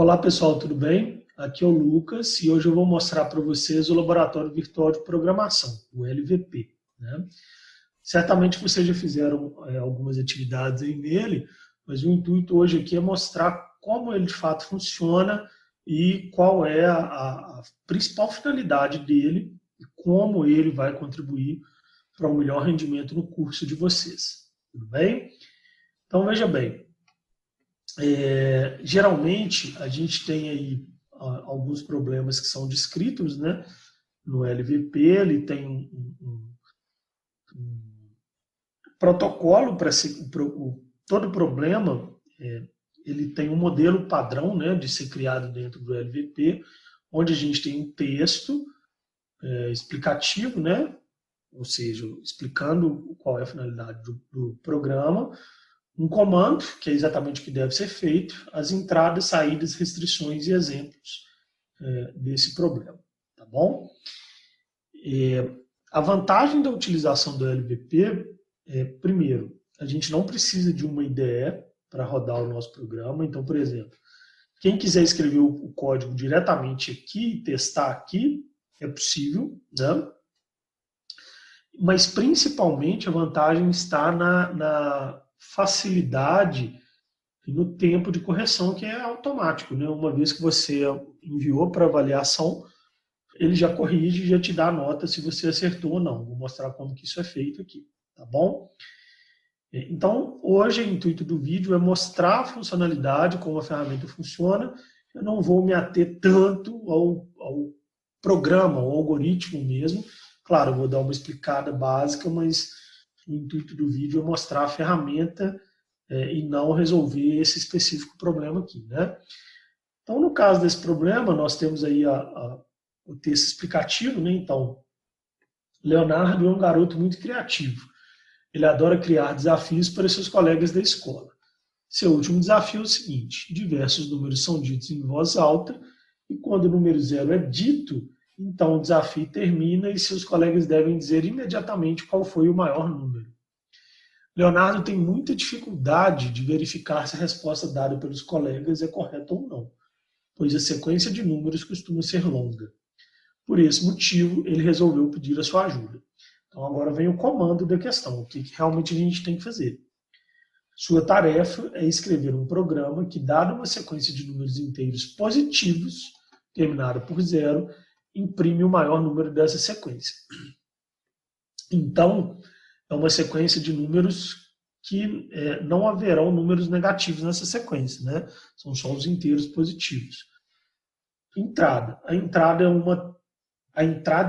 Olá pessoal, tudo bem? Aqui é o Lucas e hoje eu vou mostrar para vocês o Laboratório Virtual de Programação, o LVP. Né? Certamente vocês já fizeram algumas atividades aí nele, mas o intuito hoje aqui é mostrar como ele de fato funciona e qual é a principal finalidade dele e como ele vai contribuir para um melhor rendimento no curso de vocês. Tudo bem? Então veja bem, geralmente a gente tem aí alguns problemas que são descritos, né, no LVP. Ele tem um protocolo para todo problema. Ele tem um modelo padrão, né, de ser criado dentro do LVP, onde a gente tem um texto explicativo, né, ou seja, explicando qual é a finalidade do programa, um comando, que é exatamente o que deve ser feito, as entradas, saídas, restrições e exemplos desse problema. Tá bom? A vantagem da utilização do LVP é, primeiro, a gente não precisa de uma IDE para rodar o nosso programa. Então, por exemplo, quem quiser escrever o código diretamente aqui e testar aqui, é possível, né? Mas principalmente a vantagem está na facilidade e no tempo de correção, que é automático, né? Uma vez que você enviou para avaliação, ele já corrige e já te dá a nota se você acertou ou não. Vou mostrar como que isso é feito aqui, tá bom? Então, hoje o intuito do vídeo é mostrar a funcionalidade, como a ferramenta funciona. Eu não vou me ater tanto ao programa, ao algoritmo mesmo. Claro, eu vou dar uma explicada básica, mas o intuito do vídeo é mostrar a ferramenta e não resolver esse específico problema aqui, né? Então, no caso desse problema, nós temos aí o texto explicativo, né? Então, Leonardo é um garoto muito criativo. Ele adora criar desafios para seus colegas da escola. Seu último desafio é o seguinte: diversos números são ditos em voz alta e quando o número 0 é dito, então o desafio termina e seus colegas devem dizer imediatamente qual foi o maior número. Leonardo tem muita dificuldade de verificar se a resposta dada pelos colegas é correta ou não, pois a sequência de números costuma ser longa. Por esse motivo, ele resolveu pedir a sua ajuda. Então agora vem o comando da questão, o que realmente a gente tem que fazer. Sua tarefa é escrever um programa que, dado uma sequência de números inteiros positivos, terminada por 0, imprime o maior número dessa sequência. Então, é uma sequência de números que não haverão números negativos nessa sequência, né? São só os inteiros positivos. Entrada. A entrada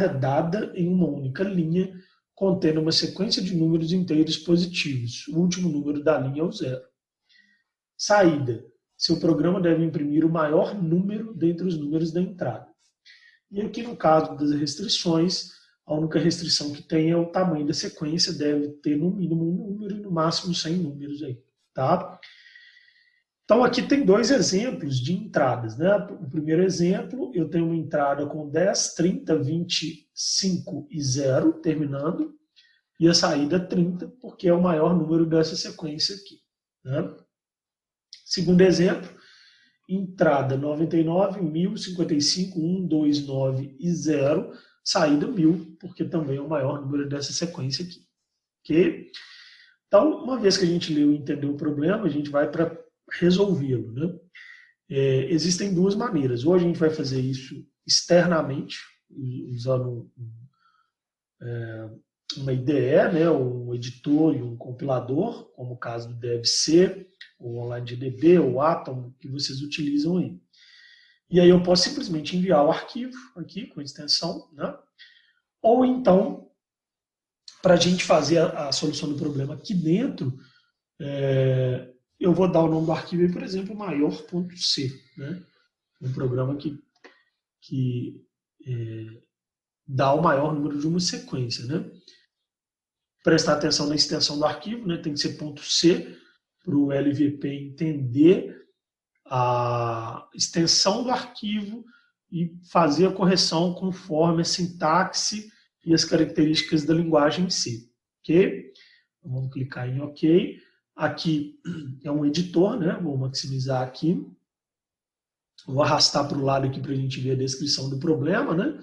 é dada em uma única linha, contendo uma sequência de números inteiros positivos. O último número da linha é o 0. Saída. Seu programa deve imprimir o maior número dentre os números da entrada. E aqui, no caso das restrições, a única restrição que tem é o tamanho da sequência, deve ter no mínimo um número e no máximo 100 números aí, tá? Então aqui tem dois exemplos de entradas, né? O primeiro exemplo, eu tenho uma entrada com 10, 30, 25 e 0, terminando, e a saída 30, porque é o maior número dessa sequência aqui, né? Segundo exemplo, entrada 99, 1000, 55, 1, 2, 9 e 0, saída 1000, porque também é o maior número dessa sequência aqui. Ok? Então, uma vez que a gente leu e entendeu o problema, a gente vai para resolvê-lo, né? Existem duas maneiras. Ou a gente vai fazer isso externamente, usando uma IDE, né, um editor e um compilador, como o caso do DevC, o OnlineDB, o Atom, que vocês utilizam aí. E aí eu posso simplesmente enviar o arquivo aqui com a extensão, né? Ou então, para a gente fazer a solução do problema aqui dentro, eu vou dar o nome do arquivo aí, por exemplo, maior.c, né? Um programa que dá o maior número de uma sequência, né? Prestar atenção na extensão do arquivo, né? Tem que ser .c para o LVP entender a extensão do arquivo e fazer a correção conforme a sintaxe e as características da linguagem em si. Ok? Então, vamos clicar em OK. Aqui é um editor, né? Vou maximizar aqui. Vou arrastar para o lado aqui para a gente ver a descrição do problema, né?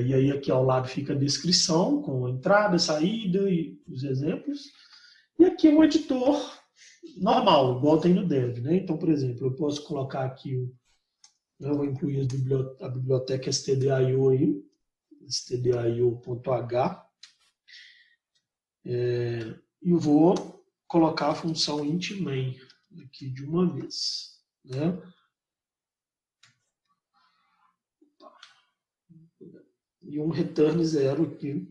E aí aqui ao lado fica a descrição, com a entrada, saída e os exemplos. E aqui um editor normal, igual tem no Dev, né? Então, por exemplo, eu posso colocar aqui, eu vou incluir a biblioteca stdio aí, stdio.h, e vou colocar a função int main aqui de uma vez, né? E um return 0 aqui.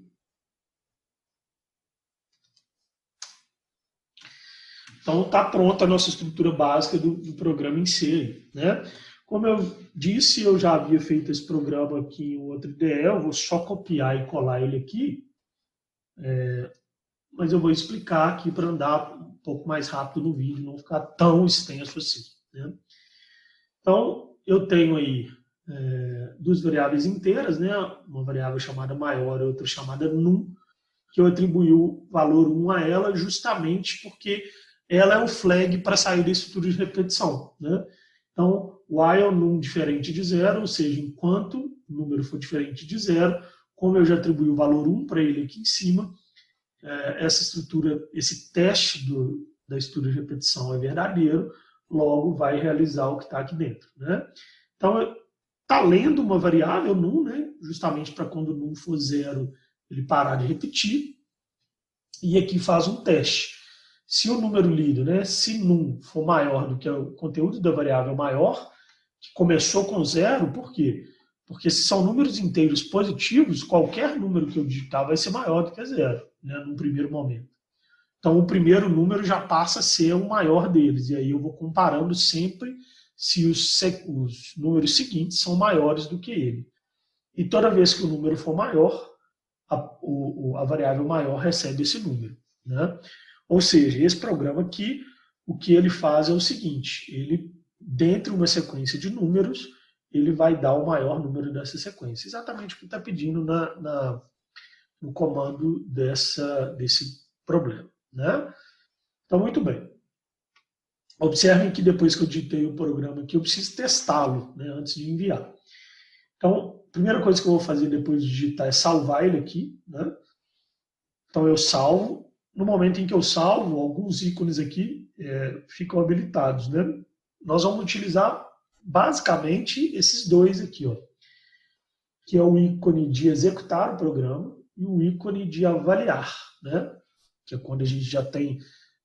Então está pronta a nossa estrutura básica do programa em si, né? Como eu disse, eu já havia feito esse programa aqui em outro IDE, eu vou só copiar e colar ele aqui, mas eu vou explicar aqui para andar um pouco mais rápido no vídeo, não ficar tão extenso assim, né? Então, eu tenho aí duas variáveis inteiras, né? Uma variável chamada maior e outra chamada num, que eu atribuí o valor 1 a ela justamente porque ela é o flag para sair da estrutura de repetição, né? Então, while num diferente de 0, ou seja, enquanto o número for diferente de 0, como eu já atribuí o valor 1 para ele aqui em cima, essa estrutura, esse teste da estrutura de repetição é verdadeiro, logo vai realizar o que está aqui dentro, né? Então, está lendo uma variável num, né? Justamente para quando o num for 0, ele parar de repetir, e aqui faz um teste. Se o número lido, né, se num for maior do que o conteúdo da variável maior, que começou com 0, por quê? Porque se são números inteiros positivos, qualquer número que eu digitar vai ser maior do que 0, né, num primeiro momento. Então, o primeiro número já passa a ser o maior deles, e aí eu vou comparando sempre se os números seguintes são maiores do que ele. E toda vez que o número for maior, a variável maior recebe esse número, né? Ou seja, esse programa aqui, o que ele faz é o seguinte, ele, dentro de uma sequência de números, ele vai dar o maior número dessa sequência. Exatamente o que está pedindo no comando desse problema, né? Então, muito bem. Observem que depois que eu digitei o programa aqui, eu preciso testá-lo, né, antes de enviar. Então, a primeira coisa que eu vou fazer depois de digitar é salvar ele aqui, né? Então, eu salvo. No momento em que eu salvo, alguns ícones aqui ficam habilitados, né? Nós vamos utilizar basicamente esses dois aqui, ó, que é o ícone de executar o programa e o ícone de avaliar, né? Que é quando a gente já tem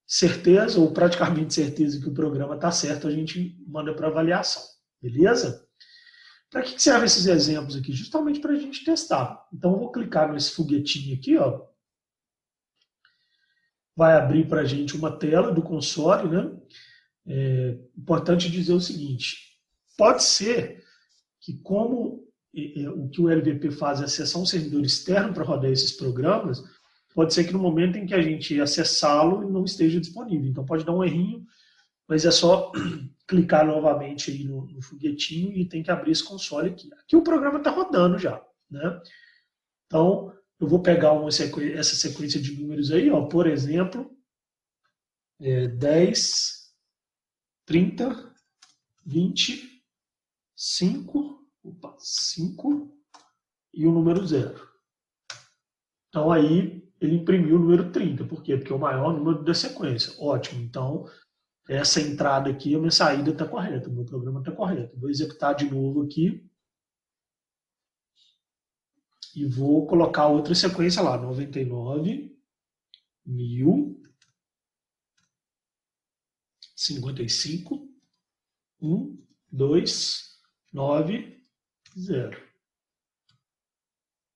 certeza ou praticamente certeza que o programa está certo, a gente manda para avaliação, beleza? Para que servem esses exemplos aqui? Justamente para a gente testar. Então eu vou clicar nesse foguetinho aqui, ó. Vai abrir para a gente uma tela do console, né? É importante dizer o seguinte, pode ser que como o que o LVP faz é acessar um servidor externo para rodar esses programas, pode ser que no momento em que a gente acessá-lo ele não esteja disponível. Então pode dar um errinho, mas é só clicar novamente aí no foguetinho e tem que abrir esse console aqui. Aqui o programa está rodando já, né? Então eu vou pegar essa sequência de números aí, ó, por exemplo, 10, 30, 20, 5 e o número 0. Então aí ele imprimiu o número 30. Por quê? Porque é o maior número da sequência. Ótimo. Então essa entrada aqui, a minha saída está correta, o meu programa está correto. Vou executar de novo aqui. E vou colocar outra sequência lá, 99, 1000, 55, 1, 2, 9, 0.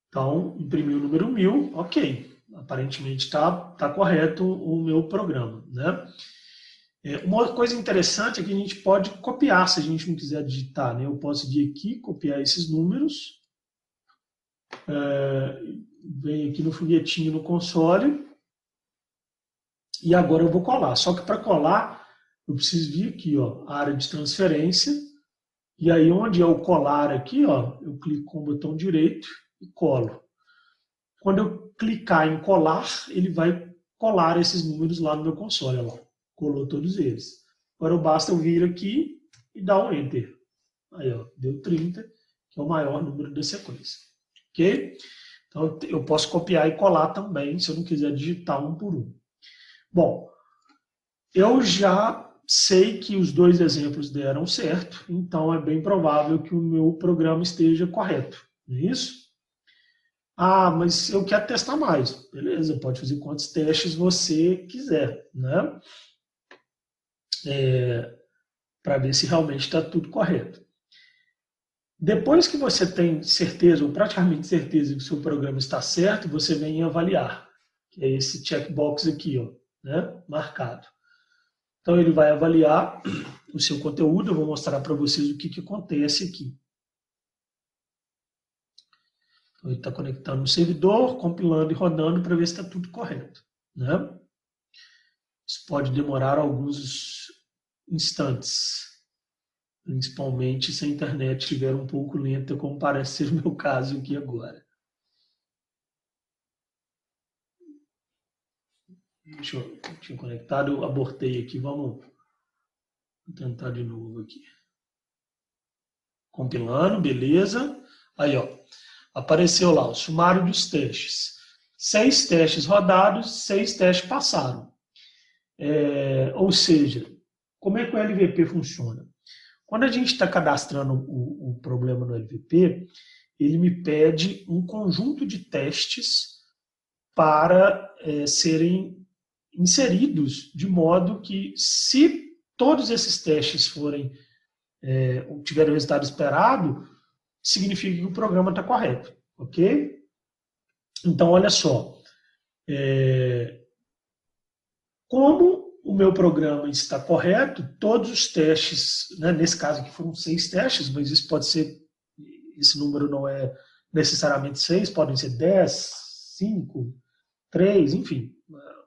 Então, imprimiu o número 1000, ok. Aparentemente está correto o meu programa, né? Uma outra coisa interessante é que a gente pode copiar, se a gente não quiser digitar, né? Eu posso vir aqui, copiar esses números, venho aqui no foguetinho no console, e agora eu vou colar. Só que para colar, eu preciso vir aqui, ó, área de transferência, e aí onde é o colar aqui, ó, eu clico com o botão direito e colo. Quando eu clicar em colar, ele vai colar esses números lá no meu console, ó lá. Colou todos eles. Agora basta eu vir aqui e dar um Enter. Aí, ó, deu 30, que é o maior número da sequência. Ok? Então, eu posso copiar e colar também, se eu não quiser digitar um por um. Bom, eu já sei que os dois exemplos deram certo, então é bem provável que o meu programa esteja correto. Não é isso? Ah, mas eu quero testar mais. Beleza, pode fazer quantos testes você quiser, né? Para ver se realmente está tudo correto. Depois que você tem certeza, ou praticamente certeza, que o seu programa está certo, você vem avaliar, que é esse checkbox aqui, ó, né, marcado. Então, ele vai avaliar o seu conteúdo, eu vou mostrar para vocês o que acontece aqui. Então, ele está conectando no servidor, compilando e rodando para ver se está tudo correto, né? Isso pode demorar alguns instantes, principalmente se a internet estiver um pouco lenta, como parece ser o meu caso aqui agora. Deixa eu tinha conectado, eu abortei aqui, vamos tentar de novo aqui. Compilando, beleza. Aí, ó, apareceu lá o sumário dos testes. 6 testes rodados, 6 testes passaram. Ou seja, como é que o LVP funciona? Quando a gente está cadastrando o problema no LVP, ele me pede um conjunto de testes para serem inseridos, de modo que, se todos esses testes tiverem o resultado esperado, significa que o programa está correto, ok? Então, olha só, como o meu programa está correto, todos os testes, né, nesse caso aqui foram 6 testes, mas isso pode ser, esse número não é necessariamente 6, podem ser 10, 5, 3, enfim, a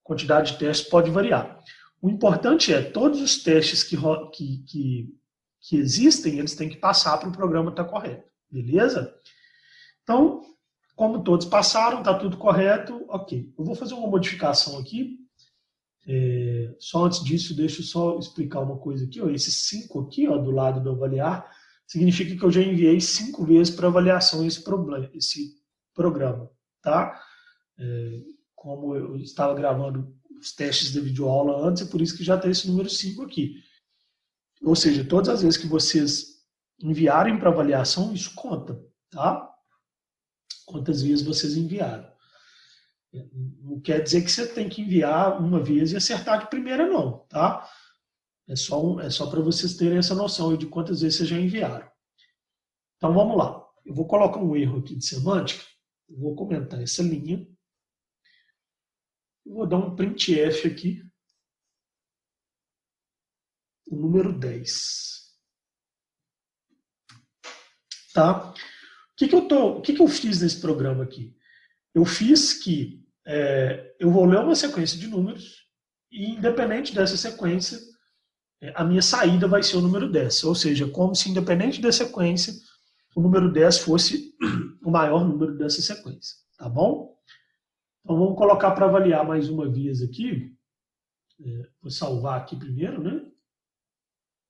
quantidade de testes pode variar. O importante é, todos os testes que existem, eles têm que passar para o programa estar correto, beleza? Então, como todos passaram, está tudo correto, ok. Eu vou fazer uma modificação aqui. Só antes disso, deixa eu só explicar uma coisa aqui. Ó, esses 5 aqui, ó, do lado do avaliar, significa que eu já enviei 5 vezes para avaliação esse programa. Tá? Como eu estava gravando os testes da videoaula antes, é por isso que já tem esse número 5 aqui. Ou seja, todas as vezes que vocês enviarem para avaliação, isso conta. Tá? Quantas vezes vocês enviaram. Não quer dizer que você tem que enviar uma vez e acertar de primeira, não, tá? É só para vocês terem essa noção de quantas vezes vocês já enviaram. Então, vamos lá. Eu vou colocar um erro aqui de semântica. Eu vou comentar essa linha. Eu vou dar um printf aqui. O número 10. Tá? O que eu fiz nesse programa aqui? Eu fiz que eu vou ler uma sequência de números e, independente dessa sequência, a minha saída vai ser o número 10. Ou seja, como se, independente da sequência, o número 10 fosse o maior número dessa sequência. Tá bom? Então, vamos colocar para avaliar mais uma vez aqui. Vou salvar aqui primeiro, né?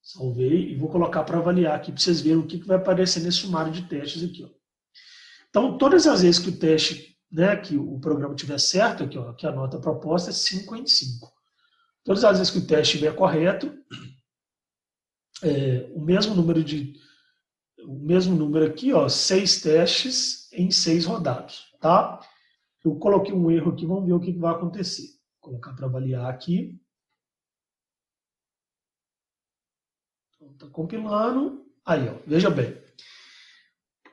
Salvei e vou colocar para avaliar aqui para vocês verem o que vai aparecer nesse sumário de testes aqui. Ó. Então, todas as vezes que o teste, né, que o programa estiver certo, aqui, ó, que a nota proposta é 5 em 5. Todas as vezes que o teste estiver correto, o mesmo número aqui, ó, 6 testes em 6 rodados, tá? Eu coloquei um erro aqui, vamos ver o que vai acontecer. Vou colocar para avaliar aqui. Está compilando. Aí, ó, veja bem.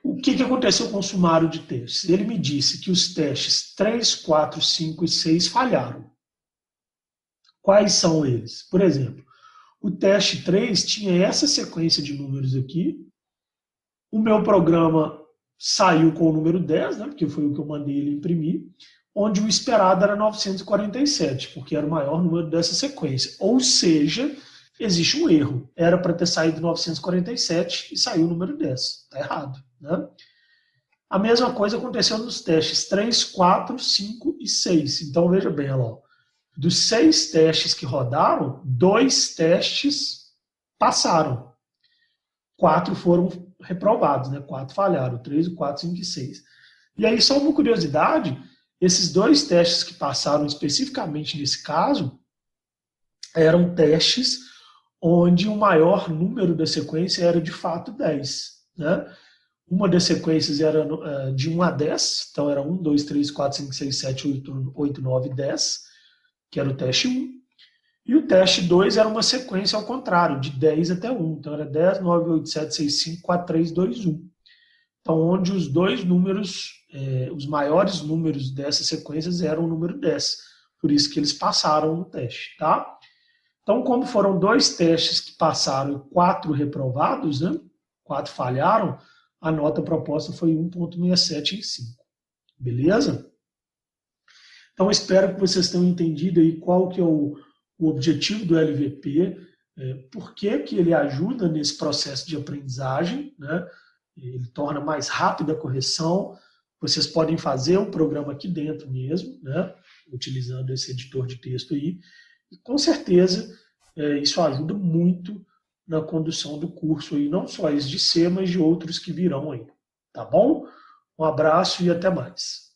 O que aconteceu com o sumário de testes? Ele me disse que os testes 3, 4, 5 e 6 falharam. Quais são eles? Por exemplo, o teste 3 tinha essa sequência de números aqui. O meu programa saiu com o número 10, né, porque foi o que eu mandei ele imprimir, onde o esperado era 947, porque era o maior número dessa sequência. Ou seja, existe um erro. Era para ter saído 947 e saiu o número 10. Está errado. Né? A mesma coisa aconteceu nos testes 3, 4, 5 e 6. Então, veja bem, olha lá. Dos 6 testes que rodaram, 2 testes passaram. 4 foram reprovados, né? 4 falharam, 3, 4, 5 e 6. E aí, só uma curiosidade, esses 2 testes que passaram especificamente nesse caso, eram testes onde o maior número da sequência era de fato 10, né? Uma das sequências era de 1 a 10, então era 1, 2, 3, 4, 5, 6, 7, 8, 9, 10, que era o teste 1. E o teste 2 era uma sequência ao contrário, de 10 até 1. Então era 10, 9, 8, 7, 6, 5, 4, 3, 2, 1. Então, onde os 2 números, os maiores números dessas sequências eram o número 10. Por isso que eles passaram no teste, tá? Então, como foram 2 testes que passaram e 4 reprovados, né? 4 falharam, a nota proposta foi 1,67 em 5. Beleza? Então, espero que vocês tenham entendido aí qual que é o objetivo do LVP, por que ele ajuda nesse processo de aprendizagem, né? Ele torna mais rápida a correção. Vocês podem fazer um programa aqui dentro mesmo, né? Utilizando esse editor de texto aí. E com certeza isso ajuda muito na condução do curso aí, não só esse de C, mas de outros que virão aí. Tá bom? Um abraço e até mais.